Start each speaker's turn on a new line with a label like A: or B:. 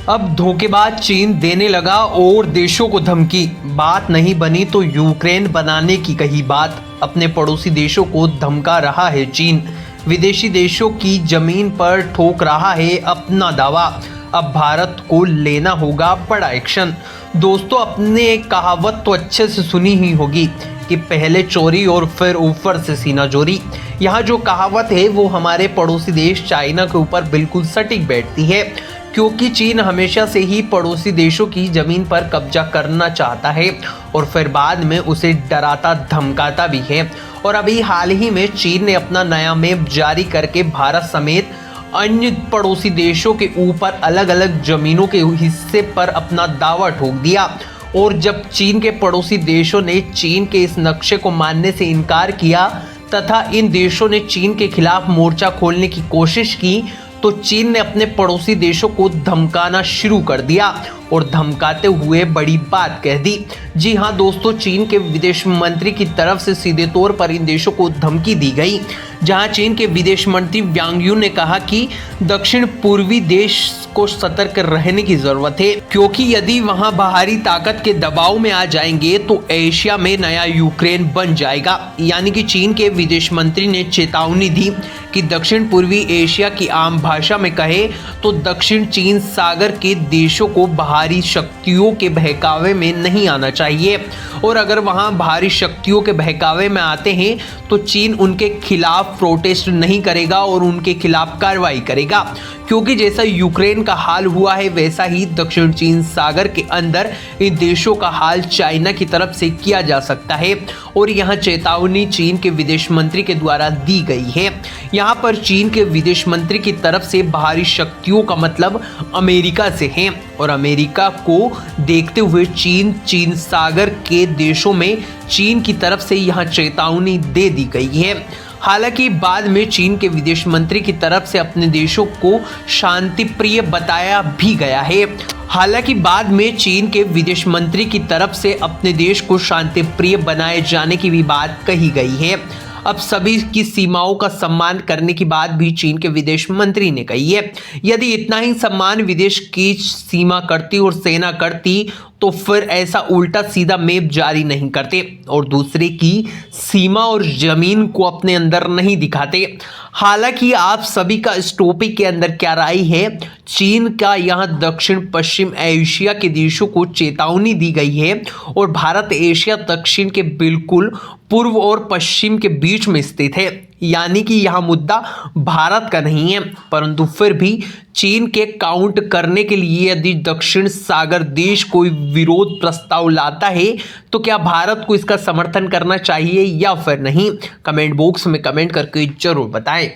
A: अब धोखेबाज चीन देने लगा और देशों को धमकी। बात नहीं बनी तो यूक्रेन बनाने की कही बात। अपने पड़ोसी देशों को धमका रहा है चीन। विदेशी देशों की जमीन पर ठोक रहा है अपना दावा। अब भारत को लेना होगा बड़ा एक्शन। दोस्तों, अपने एक कहावत तो अच्छे से सुनी ही होगी कि पहले चोरी और फिर ऊपर से सीना चोरी। यहाँ जो कहावत है वो हमारे पड़ोसी देश चाइना के ऊपर बिल्कुल सटीक बैठती है, क्योंकि चीन हमेशा से ही पड़ोसी देशों की जमीन पर कब्जा करना चाहता है और फिर बाद में उसे डराता धमकाता भी है। और अभी हाल ही में चीन ने अपना नया मैप जारी करके भारत समेत अन्य पड़ोसी देशों के ऊपर अलग अलग जमीनों के हिस्से पर अपना दावा ठोक दिया। और जब चीन के पड़ोसी देशों ने चीन के इस नक्शे को मानने से इनकार किया तथा इन देशों ने चीन के खिलाफ मोर्चा खोलने की कोशिश की, तो चीन ने अपने पड़ोसी देशों को धमकाना शुरू कर दिया और धमकाते हुए बड़ी बात कह दी। जी हां दोस्तों, चीन के विदेश मंत्री की तरफ से सीधे तौर पर इन देशों को धमकी दी गई, जहां चीन के विदेश मंत्री वांग यी ने कहा कि दक्षिण पूर्वी देश को सतर्क रहने की जरूरत है, क्योंकि यदि वहां बाहरी ताकत के दबाव में आ जाएंगे तो एशिया में नया यूक्रेन बन जाएगा। यानी कि चीन के विदेश मंत्री ने चेतावनी दी कि दक्षिण पूर्वी एशिया की आम भाषा में कहे तो दक्षिण चीन सागर के देशों को बाहरी शक्तियों के बहकावे में नहीं आना चाहिए, और अगर वहां बाहरी शक्तियों के बहकावे में आते हैं तो चीन उनके खिलाफ प्रोटेस्ट नहीं करेगा और उनके खिलाफ कार्रवाई करेगा, क्योंकि जैसा यूक्रेन का हाल हुआ है वैसा ही दक्षिण चीन सागर के अंदर इन देशों का हाल चाइना की तरफ से किया जा सकता है। और यहाँ चेतावनी चीन के विदेश मंत्री के द्वारा दी गई है। यहाँ पर चीन के विदेश मंत्री की तरफ से बाहरी शक्तियों का मतलब अमेरिका से है, और अमेरिका को देखते हुए चीन सागर के देशों में चीन की तरफ से यहाँ चेतावनी दे दी गई है। हालांकि बाद में चीन के विदेश मंत्री की तरफ से अपने देशों को शांति प्रिय बताया भी गया है। हालांकि बाद में चीन के विदेश मंत्री की तरफ से अपने देश को शांति प्रिय बनाए जाने की भी बात कही गई है। अब सभी की सीमाओं का सम्मान करने की बात भी चीन के विदेश मंत्री ने कही है। यदि इतना ही सम्मान विदेश की सीमा करती और सेना करती तो फिर ऐसा उल्टा सीधा मैप जारी नहीं करते और दूसरे की सीमा और जमीन को अपने अंदर नहीं दिखाते। हालांकि आप सभी का इस टॉपिक के अंदर क्या राय है? चीन का यहाँ दक्षिण पश्चिम एशिया के देशों को चेतावनी दी गई है और भारत एशिया दक्षिण के बिल्कुल पूर्व और पश्चिम के बीच में स्थित है, यानी कि यहाँ मुद्दा भारत का नहीं है। परंतु फिर भी चीन के काउंट करने के लिए यदि दक्षिण सागर देश कोई विरोध प्रस्ताव लाता है तो क्या भारत को इसका समर्थन करना चाहिए या फिर नहीं? कमेंट बॉक्स में कमेंट करके जरूर बताएं।